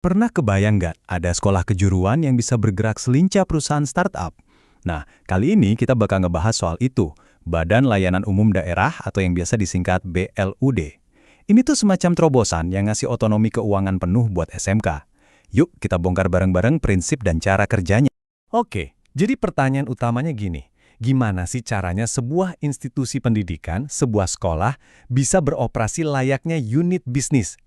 Pernah kebayang nggak ada sekolah kejuruan yang bisa bergerak selincah perusahaan startup? Nah, kali ini kita bakal ngebahas soal itu, Badan Layanan Umum Daerah atau yang biasa disingkat BLUD. Ini tuh semacam terobosan yang ngasih otonomi keuangan penuh buat SMK. Yuk kita bongkar bareng-bareng prinsip dan cara kerjanya. Oke, jadi pertanyaan utamanya gini. Gimana sih caranya sebuah institusi pendidikan, sebuah sekolah, bisa beroperasi layaknya unit bisnis?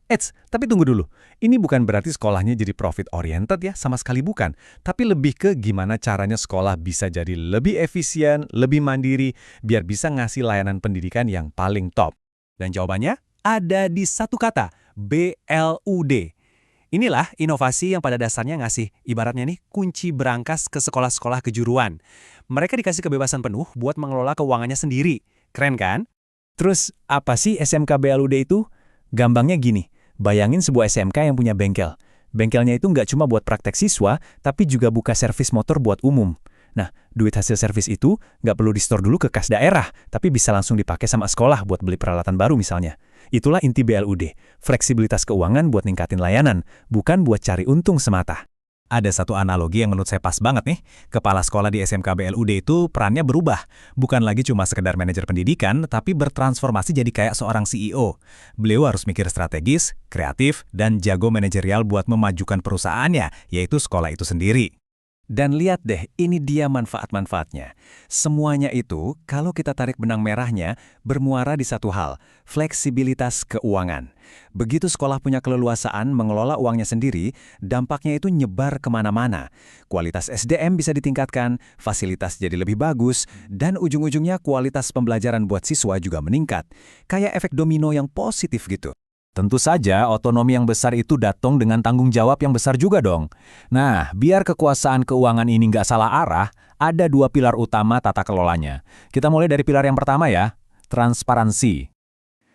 Tapi tunggu dulu. Ini bukan berarti sekolahnya jadi profit oriented ya, sama sekali bukan. Tapi lebih ke gimana caranya sekolah bisa jadi lebih efisien, lebih mandiri, biar bisa ngasih layanan pendidikan yang paling top. Dan jawabannya ada di satu kata, BLUD. Inilah inovasi yang pada dasarnya ngasih, ibaratnya nih, kunci berangkas ke sekolah-sekolah kejuruan. Mereka dikasih kebebasan penuh buat mengelola keuangannya sendiri. Keren kan? Terus, apa sih SMK BLUD itu? Gampangnya gini, bayangin sebuah SMK yang punya bengkel. Bengkelnya itu nggak cuma buat praktek siswa, tapi juga buka servis motor buat umum. Nah, duit hasil servis itu nggak perlu di-store dulu ke kas daerah, tapi bisa langsung dipakai sama sekolah buat beli peralatan baru misalnya. Itulah inti BLUD, fleksibilitas keuangan buat ningkatin layanan, bukan buat cari untung semata. Ada satu analogi yang menurut saya pas banget nih. Kepala sekolah di SMK BLUD itu perannya berubah. Bukan lagi cuma sekedar manajer pendidikan, tapi bertransformasi jadi kayak seorang CEO. Beliau harus mikir strategis, kreatif, dan jago manajerial buat memajukan perusahaannya, yaitu sekolah itu sendiri. Dan lihat deh, ini dia manfaat-manfaatnya. Semuanya itu, kalau kita tarik benang merahnya, bermuara di satu hal, fleksibilitas keuangan. Begitu sekolah punya keleluasaan mengelola uangnya sendiri, dampaknya itu nyebar kemana-mana. Kualitas SDM bisa ditingkatkan, fasilitas jadi lebih bagus, dan ujung-ujungnya kualitas pembelajaran buat siswa juga meningkat. Kayak efek domino yang positif gitu. Tentu saja, otonomi yang besar itu datang dengan tanggung jawab yang besar juga dong. Nah, biar kekuasaan keuangan ini nggak salah arah, ada dua pilar utama tata kelolanya. Kita mulai dari pilar yang pertama ya, transparansi.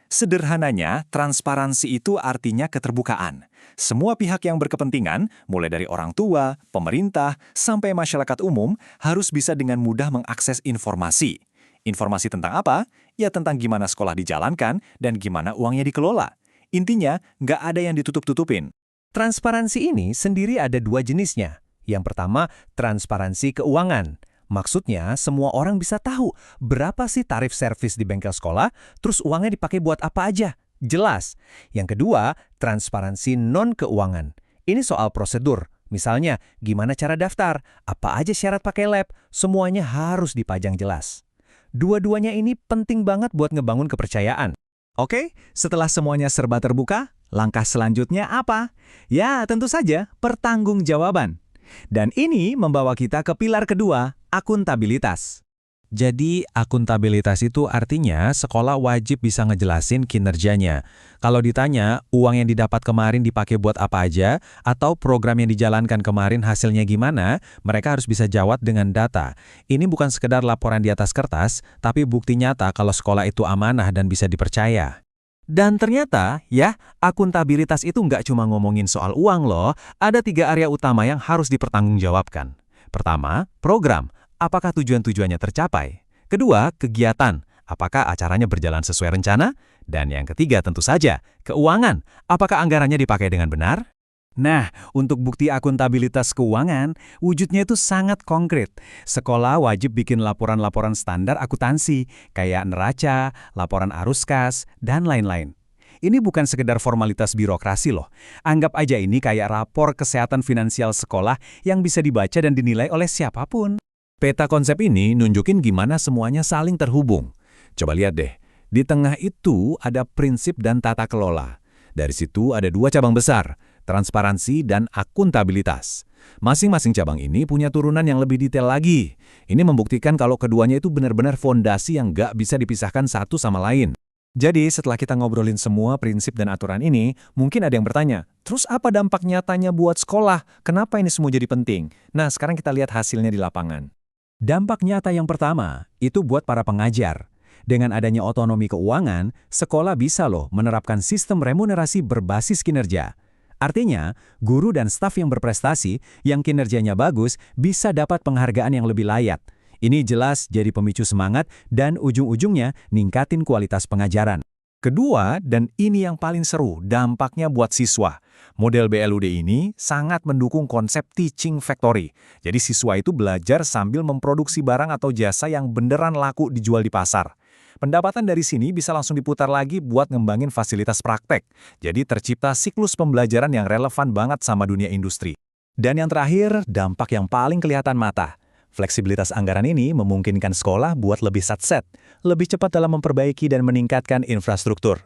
Sederhananya, transparansi itu artinya keterbukaan. Semua pihak yang berkepentingan, mulai dari orang tua, pemerintah, sampai masyarakat umum, harus bisa dengan mudah mengakses informasi. Informasi tentang apa? Ya tentang gimana sekolah dijalankan dan gimana uangnya dikelola. Intinya, nggak ada yang ditutup-tutupin. Transparansi ini sendiri ada dua jenisnya. Yang pertama, transparansi keuangan. Maksudnya, semua orang bisa tahu berapa sih tarif servis di bengkel sekolah, terus uangnya dipakai buat apa aja. Jelas. Yang kedua, transparansi non-keuangan. Ini soal prosedur. Misalnya, gimana cara daftar, apa aja syarat pakai lab, semuanya harus dipajang jelas. Dua-duanya ini penting banget buat ngebangun kepercayaan. Oke, setelah semuanya serba terbuka, langkah selanjutnya apa? Ya, tentu saja pertanggungjawaban. Dan ini membawa kita ke pilar kedua, akuntabilitas. Jadi, akuntabilitas itu artinya sekolah wajib bisa ngejelasin kinerjanya. Kalau ditanya, uang yang didapat kemarin dipakai buat apa aja, atau program yang dijalankan kemarin hasilnya gimana, mereka harus bisa jawab dengan data. Ini bukan sekedar laporan di atas kertas, tapi bukti nyata kalau sekolah itu amanah dan bisa dipercaya. Dan ternyata, ya, akuntabilitas itu nggak cuma ngomongin soal uang loh, ada 3 area utama yang harus dipertanggungjawabkan. Pertama, program. Apakah tujuan-tujuannya tercapai? Kedua, kegiatan. Apakah acaranya berjalan sesuai rencana? Dan yang ketiga tentu saja, keuangan. Apakah anggarannya dipakai dengan benar? Nah, untuk bukti akuntabilitas keuangan, wujudnya itu sangat konkret. Sekolah wajib bikin laporan-laporan standar akuntansi, kayak neraca, laporan arus kas, dan lain-lain. Ini bukan sekedar formalitas birokrasi loh. Anggap aja ini kayak rapor kesehatan finansial sekolah yang bisa dibaca dan dinilai oleh siapapun. Peta konsep ini nunjukin gimana semuanya saling terhubung. Coba lihat deh, di tengah itu ada prinsip dan tata kelola. Dari situ ada 2 cabang besar, transparansi dan akuntabilitas. Masing-masing cabang ini punya turunan yang lebih detail lagi. Ini membuktikan kalau keduanya itu benar-benar fondasi yang nggak bisa dipisahkan satu sama lain. Jadi setelah kita ngobrolin semua prinsip dan aturan ini, mungkin ada yang bertanya, terus apa dampak nyatanya buat sekolah? Kenapa ini semua jadi penting? Nah, sekarang kita lihat hasilnya di lapangan. Dampak nyata yang pertama, itu buat para pengajar. Dengan adanya otonomi keuangan, sekolah bisa loh menerapkan sistem remunerasi berbasis kinerja. Artinya, guru dan staf yang berprestasi, yang kinerjanya bagus, bisa dapat penghargaan yang lebih layak. Ini jelas jadi pemicu semangat dan ujung-ujungnya ningkatin kualitas pengajaran. Kedua, dan ini yang paling seru, dampaknya buat siswa. Model BLUD ini sangat mendukung konsep teaching factory. Jadi siswa itu belajar sambil memproduksi barang atau jasa yang beneran laku dijual di pasar. Pendapatan dari sini bisa langsung diputar lagi buat ngembangin fasilitas praktek. Jadi tercipta siklus pembelajaran yang relevan banget sama dunia industri. Dan yang terakhir, dampak yang paling kelihatan mata. Fleksibilitas anggaran ini memungkinkan sekolah buat lebih satset, lebih cepat dalam memperbaiki dan meningkatkan infrastruktur.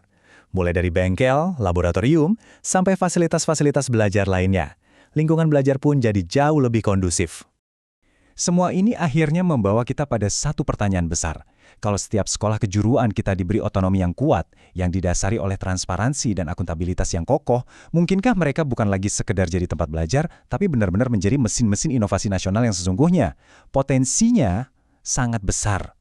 Mulai dari bengkel, laboratorium, sampai fasilitas-fasilitas belajar lainnya. Lingkungan belajar pun jadi jauh lebih kondusif. Semua ini akhirnya membawa kita pada satu pertanyaan besar. Kalau setiap sekolah kejuruan kita diberi otonomi yang kuat, yang didasari oleh transparansi dan akuntabilitas yang kokoh, mungkinkah mereka bukan lagi sekedar jadi tempat belajar, tapi benar-benar menjadi mesin-mesin inovasi nasional yang sesungguhnya? Potensinya sangat besar.